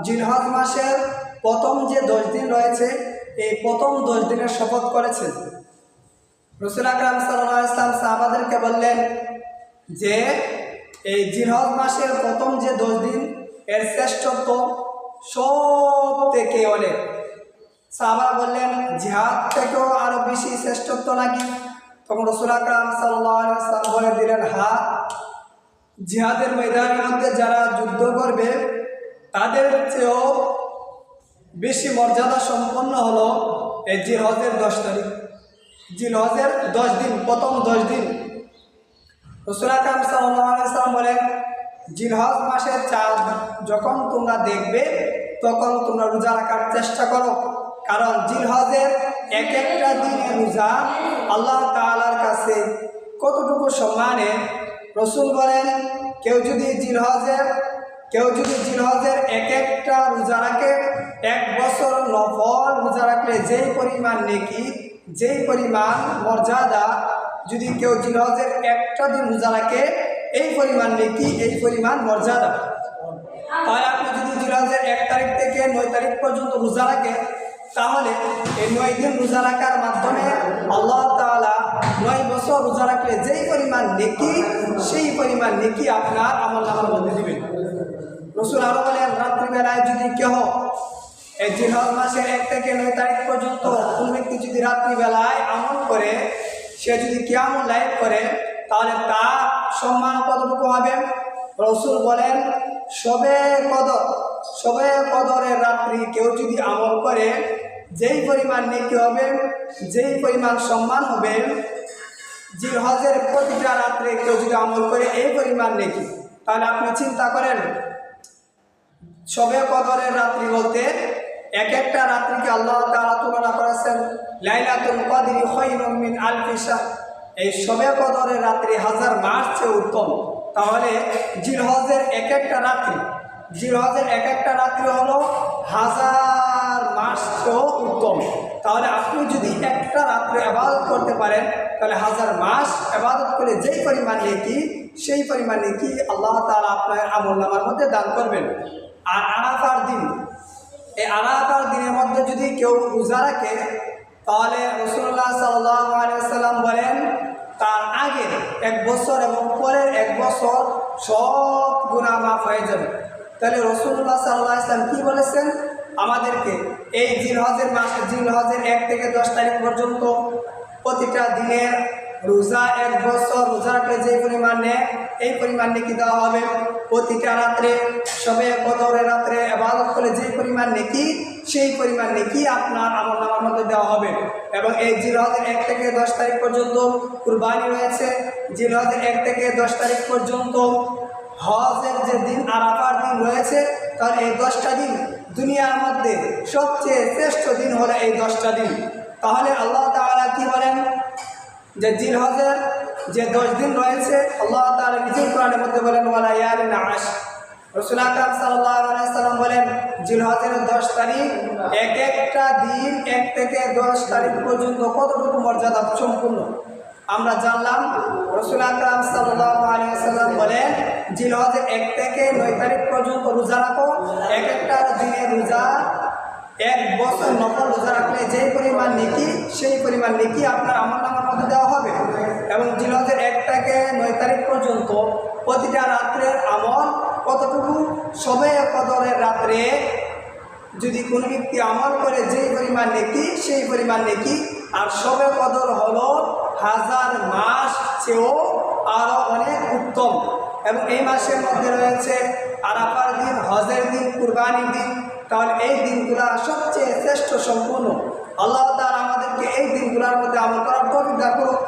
জিলহজ মাসের প্রথম যে 10 দিন রয়েছে এই প্রথম 10 দিনের শপথ করেছেন। রাসূল আকরাম সাল্লাল্লাহু আলাইহি ওয়াসাল্লাম সাহাবাদেরকে বললেন যে এই জিলহজ মাসের প্রথম যে 10 দিন এর শ্রেষ্ঠত্ব সব থেকে অনেক। সাহাবা বললেন জিহাদ থেকেও আরো বেশি শ্রেষ্ঠত্ব নাকি? তখন রাসূল আকরাম সাল্লাল্লাহু আলাইহি ওয়াসাল্লাম বলে দিলেন, হ্যাঁ, জিহাদের ময়দানের মধ্যে যারা যুদ্ধ করবে তাদের চেয়েও বেশি মর্যাদা সম্পন্ন হলো এই জিলহজের 10 তারিখ, জিলহজের 10 দিন, প্রথম 10 দিন। রাসূল আকরাম সাল্লাল্লাহু আলাইহি ওয়াসাল্লাম বলেন, জিলহজ মাসের চাঁদ যখন তোমরা দেখবে তখন তোমরা রোজা রাখার চেষ্টা করো, কারণ জিলহজের এক একটা দিনের রোজা আল্লাহ তাআলার কাছে কতটুকু সম্মানে। রাসূল বলেন, কেউ যদি জিলহজের এক একটা রোজা রাখে, 1 বছর নফল রোজা রাখলে যেই পরিমাণ নেকি, যেই পরিমাণ মর্যাদা, যদি কেউ জিলহজের একটা দিন রোজা রাখে এই পরিমাণ নেকি, এই পরিমাণ মর্যাদা। তাহলে আপনি যদি জিলহজের 1 তারিখ থেকে 9 তারিখ পর্যন্ত রোজা রাখেন, তাহলে এই 9 দিন রোজা রাখার মাধ্যমে আল্লাহ তাআলা 9 বছর রোজা রাখলে যেই পরিমাণ নেকি, সেই পরিমাণ নেকি আপনার আমলনামার মধ্যে দিবেন। রাসূল আরো বলেন, রাত্রিবেলায় যদি কেহ এই জিলহজ মাসের 1 থেকে 9 তারিখ পর্যন্ত কোন ব্যক্তি যদি রাত্রিবেলায় আমল করে, সে যদি কিয়ামুল লাইল করে, তাহলে তার সম্মান কতটুকু হবে? রাসূল বলেন, শবে কদরের রাত্রি কেউ যদি আমল করে, যেই পরিমাণ নেকি হবে, যেই পরিমাণ সম্মান হবে, জিলহজের প্রতিটা রাত্রে কেউ যদি আমল করে এই পরিমাণ নেকি। তাহলে আপনি চিন্তা করেন, শবে কদরের রাত্রি বলতে এক একটা রাত্রিকে আল্লাহ তাআলা তুলনা করেছেন লাইলাতুল কদরি খায়রুম মিন আলফি শাহর। এই শবে কদরের রাত্রি 1000 মাস চেয়ে উত্তম। তাহলে জিলহজের এক একটা রাত্রি হলো 1000 মাস চেয়েও উত্তম। তাহলে আপনি যদি একটা রাত্রে ইবাদত করতে পারেন, তাহলে 1000 মাস ইবাদত করে যেই পরিমাণ নেকি, সেই পরিমাণ নেকি আল্লাহ তাআলা আপনার আমলনামার মধ্যে দান করবেন। আর আরাফার দিন, এই আরাফার দিনের মধ্যে যদি কেউ রোজা রাখে, তাহলে রাসূলুল্লাহ সাল্লাল্লাহু আলাইহি ওয়াসাল্লাম বলেন, তার আগে 1 বছর এবং পরের 1 বছর সব গুনাহ মাফ হয়ে যাবে। তাহলে রাসূলুল্লাহ সাল্লাল্লাহু আলাইহি ওয়াসাল্লাম কি বলেছেন আমাদেরকে? এই জিলহজের 1 থেকে 10 তারিখ পর্যন্ত প্রতিটা দিনের রোজা 1 বছর রোজা রাখলে যে পরিমাণ নেয়, এই পরিমাণ নেকি দেওয়া হবে। প্রতিটা রাত্রে, শবে কদরের রাত্রে ইবাদত করলে যে পরিমাণ নেকি, সেই পরিমাণ নেকি আপনার আমলনামার মধ্যে দেওয়া হবে। এবং এই জিলহজের 1 থেকে 10 তারিখ পর্যন্ত কুরবানি রয়েছে। জিলহজের 1 থেকে 10 তারিখ পর্যন্ত হজের যে দিন, আরাফার দিন রয়েছে। তাহলে এই 10টা দিন দুনিয়ার মধ্যে সবচেয়ে শ্রেষ্ঠ দিন হলো এই 10টা দিন। তাহলে আল্লাহ তাআলা কি বলেন যে জিলহজের যে 10 দিন রয়েছে, আল্লাহ তাআলা নিজেই কোরআনের মধ্যে বলেন, ওয়ালা ইয়ালিন আশ। রাসূল আকরাম সাল্লাল্লাহু আলাইহি ওয়াসাল্লাম বলেন, জিলহজের 10 তারিখ, এক একটা দিন 1 থেকে 10 তারিখ পর্যন্ত কতটুকু মর্যাদা সম্পূর্ণ আমরা জানলাম। রাসূল আকরাম সাল্লাল্লাহু আলাইহি ওয়াসাল্লাম বলেন, জিলহজের 1 থেকে 9 তারিখ পর্যন্ত রোজা রাখো। এক একটা দিনের রোজা 1 বছর নফল রোজা রাখলে যে পরিমাণ নেকি, সেই পরিমাণ নেকি আপনার আমলনামার মধ্যে দেওয়া হবে। এবং জিলহজের 1 থেকে 9 তারিখ পর্যন্ত প্রতিটা রাত্রের আমল কতটুকু? শবে কদরের রাত্রে যদি কোনো ব্যক্তি আমল করে যেই পরিমাণ নেকি, সেই পরিমাণ নেকি। আর শবে কদর হলো 1000 মাস চেয়েও আরও অনেক উত্তম। এবং এই মাসের মধ্যে রয়েছে আরাফার দিন, হজের দিন, কুরবানির দিন। তাহলে এই দিনগুলা সবচেয়ে শ্রেষ্ঠ সম্পূর্ণ। আল্লাহ তাআলা আমাদেরকে এই দিনগুলোর মধ্যে আমল করার তৌফিক দান করুন।